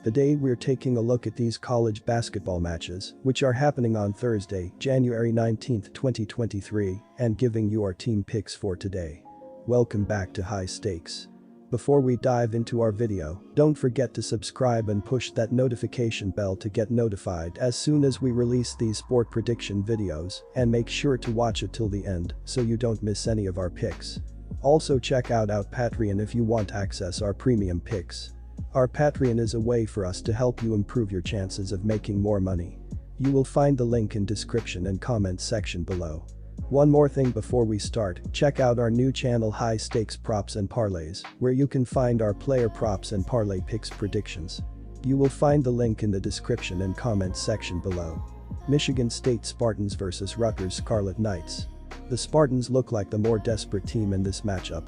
Today we're taking a look at these college basketball matches, which are happening on Thursday, January 19, 2023, and giving you our team picks for today. Welcome back to High Stakes. Before we dive into our video, don't forget to subscribe and push that notification bell to get notified as soon as we release these sport prediction videos, and make sure to watch it till the end so you don't miss any of our picks. Also check out our Patreon if you want access our premium picks. Our Patreon is a way for us to help you improve your chances of making more money. You will find the link in description and comment section below. One more thing before we start, check out our new channel High Stakes Props and Parlays, where you can find our player props and parlay picks predictions. You will find the link in the description and comment section below. Michigan State Spartans vs Rutgers Scarlet Knights. The Spartans look like the more desperate team in this matchup.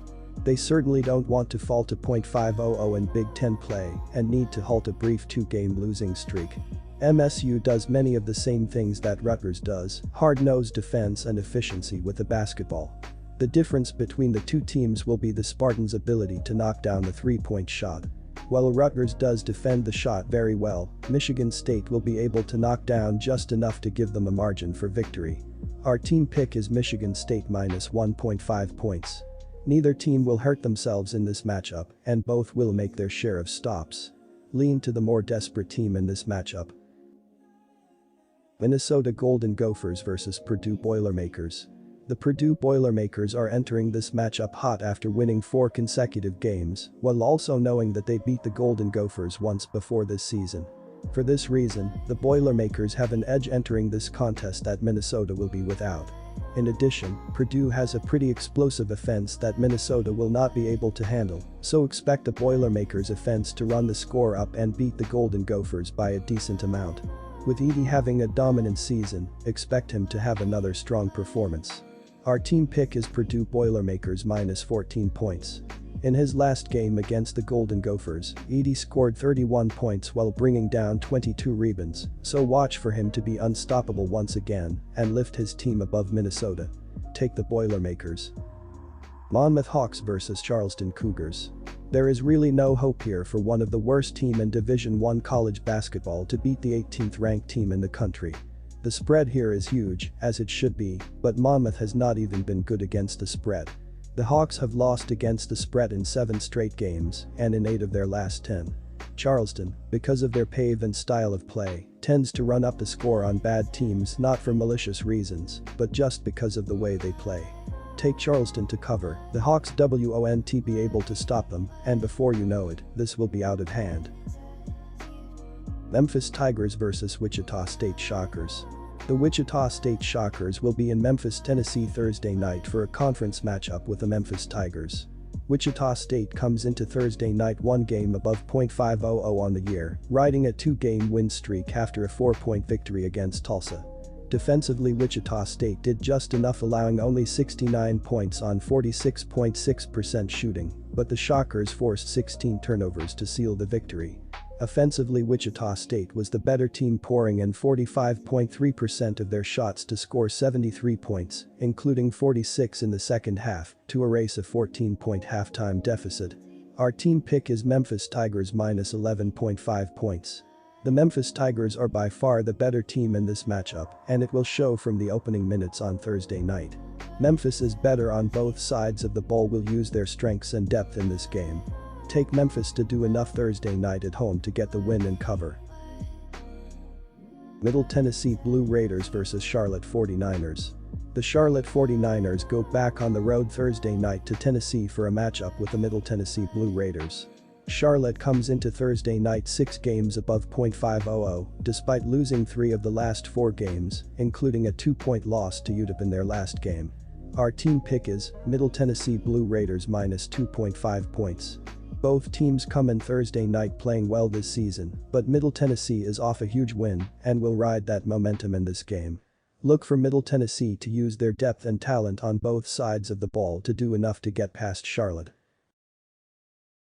They certainly don't want to fall to .500 in Big Ten play and need to halt a brief two-game losing streak. MSU does many of the same things that Rutgers does, hard-nosed defense and efficiency with the basketball. The difference between the two teams will be the Spartans' ability to knock down the three-point shot. While Rutgers does defend the shot very well, Michigan State will be able to knock down just enough to give them a margin for victory. Our team pick is Michigan State minus 1.5 points. Neither team will hurt themselves in this matchup, and both will make their share of stops. Lean to the more desperate team in this matchup. Minnesota Golden Gophers vs Purdue Boilermakers. The Purdue Boilermakers are entering this matchup hot after winning 4 consecutive games, while also knowing that they beat the Golden Gophers once before this season. For this reason, the Boilermakers have an edge entering this contest that Minnesota will be without. In addition, Purdue has a pretty explosive offense that Minnesota will not be able to handle, so expect the Boilermakers' offense to run the score up and beat the Golden Gophers by a decent amount. With Edey having a dominant season, expect him to have another strong performance. Our team pick is Purdue Boilermakers minus 14 points. In his last game against the Golden Gophers, Edey scored 31 points while bringing down 22 rebounds, so watch for him to be unstoppable once again and lift his team above Minnesota. Take the Boilermakers. Monmouth Hawks vs Charleston Cougars. There is really no hope here for one of the worst team in Division I college basketball to beat the 18th ranked team in the country. The spread here is huge, as it should be, but Monmouth has not even been good against the spread. The Hawks have lost against the spread in 7 straight games and in 8 of their last 10. Charleston, because of their pace and style of play, tends to run up the score on bad teams not for malicious reasons, but just because of the way they play. Take Charleston to cover, the Hawks won't be able to stop them, and before you know it, this will be out of hand. Memphis Tigers vs Wichita State Shockers. The Wichita State Shockers will be in Memphis, Tennessee Thursday night for a conference matchup with the Memphis Tigers. Wichita State comes into Thursday night 1 game above .500 on the year, riding a 2-game win streak after a 4-point victory against Tulsa. Defensively, Wichita State did just enough, allowing only 69 points on 46.6% shooting, but the Shockers forced 16 turnovers to seal the victory. Offensively, Wichita State was the better team, pouring in 45.3% of their shots to score 73 points, including 46 in the second half, to erase a 14-point halftime deficit. Our team pick is Memphis Tigers minus 11.5 points. The Memphis Tigers are by far the better team in this matchup, and it will show from the opening minutes on Thursday night. Memphis is better on both sides of the ball, will use their strengths and depth in this game. Take Memphis to do enough Thursday night at home to get the win and cover. Middle Tennessee Blue Raiders vs Charlotte 49ers. The Charlotte 49ers go back on the road Thursday night to Tennessee for a matchup with the Middle Tennessee Blue Raiders. Charlotte comes into Thursday night 6 games above .500, despite losing 3 of the last 4 games, including a 2-point loss to UTEP in their last game. Our team pick is Middle Tennessee Blue Raiders minus 2.5 points. Both teams come in Thursday night playing well this season, but Middle Tennessee is off a huge win and will ride that momentum in this game. Look for Middle Tennessee to use their depth and talent on both sides of the ball to do enough to get past Charlotte.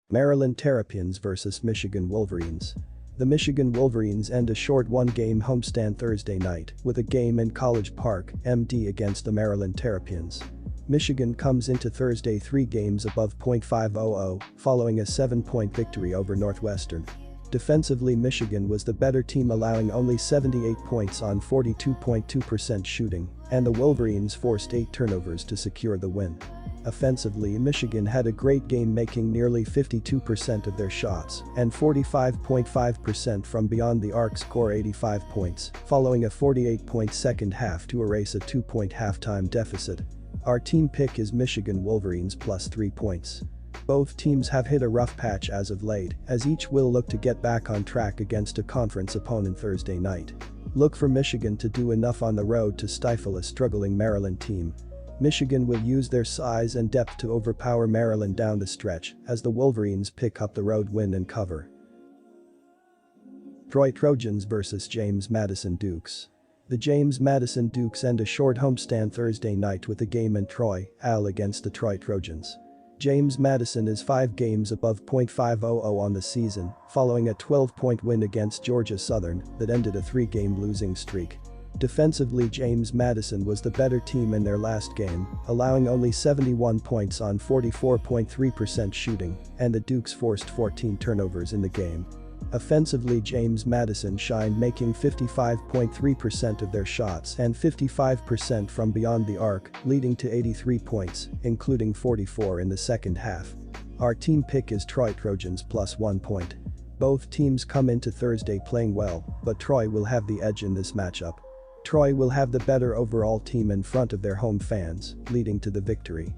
Maryland Terrapins vs Michigan Wolverines. The Michigan Wolverines end a short 1-game homestand Thursday night with a game in College Park, MD, against the Maryland Terrapins. Michigan comes into Thursday 3 games above .500, following a 7-point victory over Northwestern. Defensively, Michigan was the better team, allowing only 78 points on 42.2% shooting, and the Wolverines forced 8 turnovers to secure the win. Offensively, Michigan had a great game, making nearly 52% of their shots and 45.5% from beyond the arc, score 85 points, following a 48-point second half to erase a 2-point halftime deficit. Our team pick is Michigan Wolverines plus 3 points. Both teams have hit a rough patch as of late, as each will look to get back on track against a conference opponent Thursday night. Look for Michigan to do enough on the road to stifle a struggling Maryland team. Michigan will use their size and depth to overpower Maryland down the stretch as the Wolverines pick up the road win and cover. Troy Trojans vs James Madison Dukes. The James Madison Dukes end a short homestand Thursday night with a game in Troy, AL against the Troy Trojans. James Madison is 5 games above .500 on the season, following a 12-point win against Georgia Southern that ended a 3-game losing streak. Defensively, James Madison was the better team in their last game, allowing only 71 points on 44.3% shooting, and the Dukes forced 14 turnovers in the game. Offensively, James Madison shined, making 55.3% of their shots and 55% from beyond the arc, leading to 83 points, including 44 in the second half. Our team pick is Troy Trojans plus 1 point. Both teams come into Thursday playing well, but Troy will have the edge in this matchup. Troy will have the better overall team in front of their home fans, leading to the victory.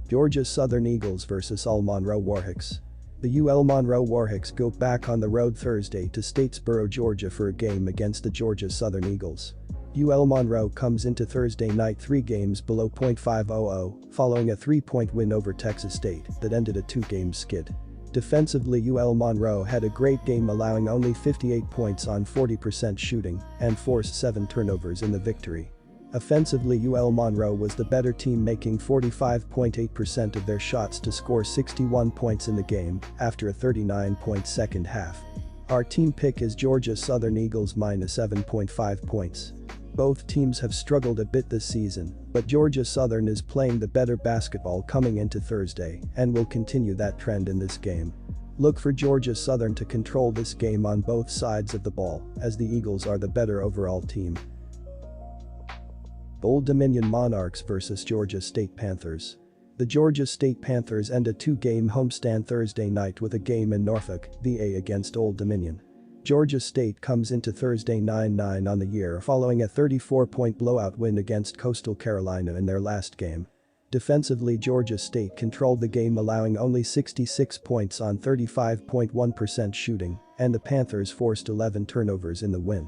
Georgia Southern Eagles vs UL Monroe Warhawks. The UL Monroe Warhawks go back on the road Thursday to Statesboro, Georgia for a game against the Georgia Southern Eagles. UL Monroe comes into Thursday night 3 games below .500, following a 3-point win over Texas State that ended a 2-game skid. Defensively, UL Monroe had a great game, allowing only 58 points on 40% shooting and forced 7 turnovers in the victory. Offensively, UL Monroe was the better team, making 45.8% of their shots to score 61 points in the game after a 39-point second half. Our team pick is Georgia Southern Eagles minus 7.5 points. Both teams have struggled a bit this season, but Georgia Southern is playing the better basketball coming into Thursday and will continue that trend in this game. Look for Georgia Southern to control this game on both sides of the ball, as the Eagles are the better overall team. Old Dominion Monarchs vs Georgia State Panthers. The Georgia State Panthers end a 2-game homestand Thursday night with a game in Norfolk, VA against Old Dominion. Georgia State comes into Thursday 9-9 on the year, following a 34-point blowout win against Coastal Carolina in their last game. Defensively, Georgia State controlled the game, allowing only 66 points on 35.1% shooting, and the Panthers forced 11 turnovers in the win.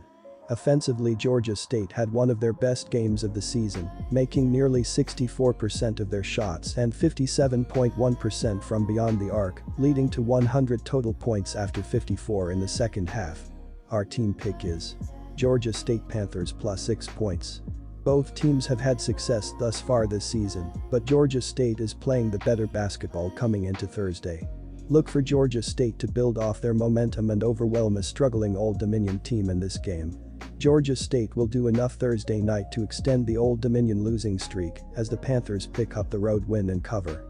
Offensively, Georgia State had one of their best games of the season, making nearly 64% of their shots and 57.1% from beyond the arc, leading to 100 total points after 54 in the second half. Our team pick is Georgia State Panthers plus 6 points. Both teams have had success thus far this season, but Georgia State is playing the better basketball coming into Thursday. Look for Georgia State to build off their momentum and overwhelm a struggling Old Dominion team in this game. Georgia State will do enough Thursday night to extend the Old Dominion losing streak as the Panthers pick up the road win and cover.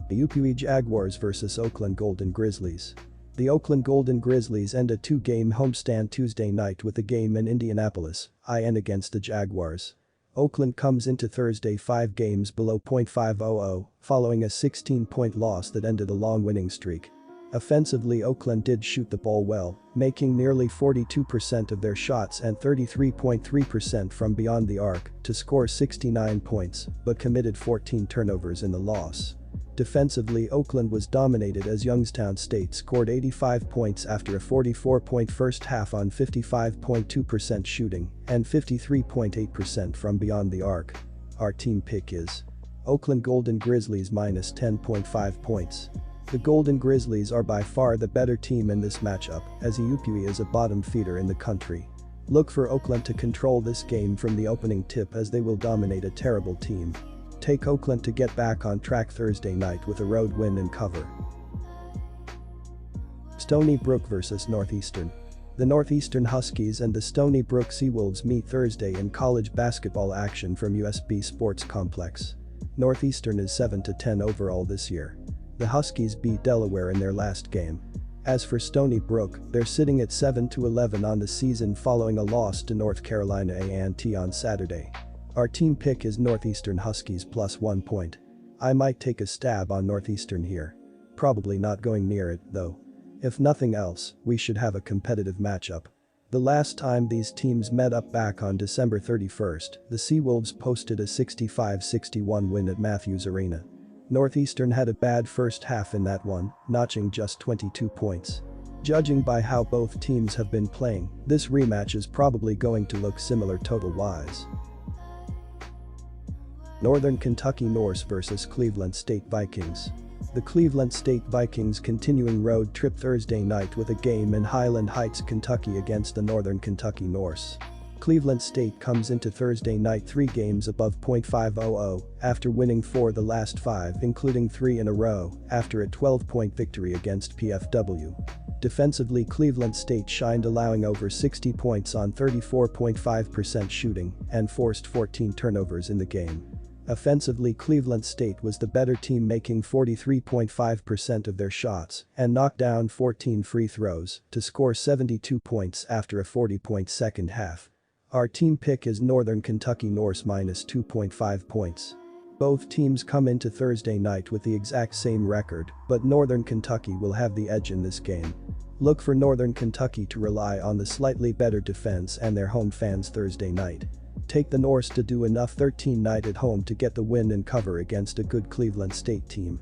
The UPE Jaguars vs Oakland Golden Grizzlies. The Oakland Golden Grizzlies end a 2-game homestand Tuesday night with a game in Indianapolis, IN against the Jaguars. Oakland comes into Thursday 5 games below .500, following a 16-point loss that ended a long winning streak. Offensively, Oakland did shoot the ball well, making nearly 42% of their shots and 33.3% from beyond the arc to score 69 points, but committed 14 turnovers in the loss. Defensively, Oakland was dominated as Youngstown State scored 85 points after a 44-point first half on 55.2% shooting and 53.8% from beyond the arc. Our team pick is Oakland Golden Grizzlies minus 10.5 points. The Golden Grizzlies are by far the better team in this matchup, as UPE is a bottom feeder in the country. Look for Oakland to control this game from the opening tip, as they will dominate a terrible team. Take Oakland to get back on track Thursday night with a road win and cover. Stony Brook vs Northeastern. The Northeastern Huskies and the Stony Brook Seawolves meet Thursday in college basketball action from USB Sports Complex. Northeastern is 7-10 overall this year. The Huskies beat Delaware in their last game. As for Stony Brook, they're sitting at 7-11 on the season following a loss to North Carolina A&T on Saturday. Our team pick is Northeastern Huskies plus 1 point. I might take a stab on Northeastern here. Probably not going near it, though. If nothing else, we should have a competitive matchup. The last time these teams met up back on December 31st, the Seawolves posted a 65-61 win at Matthews Arena. Northeastern had a bad first half in that one, notching just 22 points. Judging by how both teams have been playing, this rematch is probably going to look similar total-wise. Northern Kentucky Norse vs Cleveland State Vikings. The Cleveland State Vikings continuing road trip Thursday night with a game in Highland Heights, Kentucky against the Northern Kentucky Norse. Cleveland State comes into Thursday night 3 games above .500 after winning 4 the last 5, including 3 in a row after a 12-point victory against PFW. Defensively, Cleveland State shined, allowing over 60 points on 34.5% shooting and forced 14 turnovers in the game. Offensively, Cleveland State was the better team, making 43.5% of their shots and knocked down 14 free throws to score 72 points after a 40-point second half. Our team pick is Northern Kentucky Norse minus 2.5 points. Both teams come into Thursday night with the exact same record, but Northern Kentucky will have the edge in this game. Look for Northern Kentucky to rely on the slightly better defense and their home fans Thursday night. Take the Norse to do enough 13 night at home to get the win and cover against a good Cleveland State team.